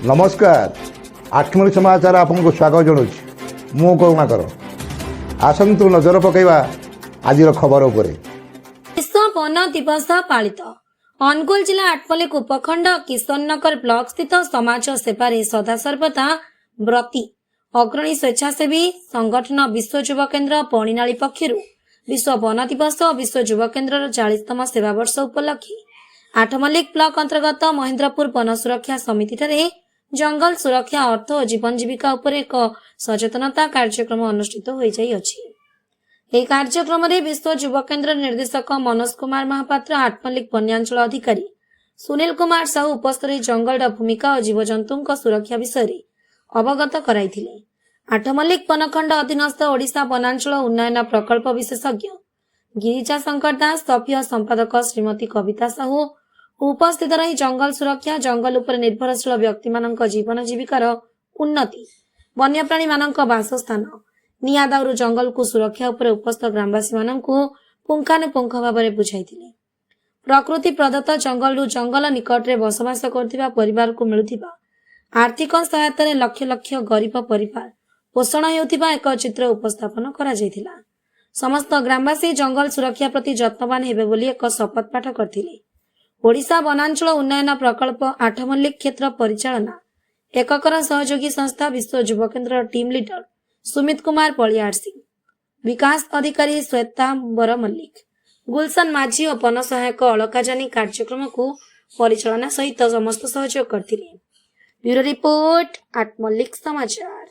नमस्कार आठमणी समाचार आपको स्वागत जनाऊँ मु करुणाकर आसतु नजर पकईवा आज खबर उपरे। विश्व वन दिवस पालित अनुगुल जिला आठमल्लिक उपखंड किशननगर ब्लॉक स्थित समाज सेवारे सदासर्वदा व्रती अग्रणी स्वेच्छासेवी संगठन विश्व युवा केन्द्र पणिनाली पक्षर विश्व वन दिवस और विश्व युवा केन्द्र 40तम सेवा वर्ष उपलक्षे आठमल्लिक ब्लॉक अंतर्गत महेन्द्रपुर वन सुरक्षा समिति ठारे जंगल सुरक्षा अर्थ और जीवन जीविका उपर एक सचेतनता कार्यक्रम अनुष्ठित हो यह कार्यक्रम विश्व युवा केन्द्र निर्देशक मनोज कुमार महापात्र आठमल्लिक वन्यांचल अधिकारी सुनील कुमार साहू उपस्थित जंगल भूमिका और जीवजंतु सुरक्षा विषय अवगत कराइथिले। आठमल्लिक वनखंड अधीनस्थ ओडिशा वनांचल उन्नयन प्रकल्प विशेषज्ञ गिरिजा शंकर दास सभ्य संपादक श्रीमती कविता साहू उपस्थित रही जंगल सुरक्षा जंगल उपर निर्भरशील व्यक्ति मानक जीवन जीविकार उन्नति वन्यप्राणी मानक बासस्थान निया दाउरू जंगल को सुरक्षा उपर उपस्थित ग्रामवासी मानक पुंखानुपुंख भाव में बुझाइथिले। प्रकृति प्रदत्त जंगल निकट में बसवास करथिबा परिवार को मिलुथिबा आर्थिक सहायता लक्ष लक्ष गरीब परिवार पोषण हेउथिबा एक चित्र उपस्थापन करा जायथिला। समस्त ग्रामवासी जंगल सुरक्षा प्रति जत्नवान हेबे बोली एक शपथ पाठ करथिले। ओडिशा वनांचल उन्नयन प्रकल्प आठमल्लिक क्षेत्र परिचालना एककर सहयोगी संस्था विश्व युवा केन्द्र टीम लीडर सुमित कुमार पलियार सिंह विकास अधिकारी श्वेतांबर मल्लिक गुलशन माझी और वन सहायक अलका जानी कार्यक्रम को परिचालना सहित समस्त सहयोग करथिले। ब्यूरो रिपोर्ट आठमल्लिक समाचार।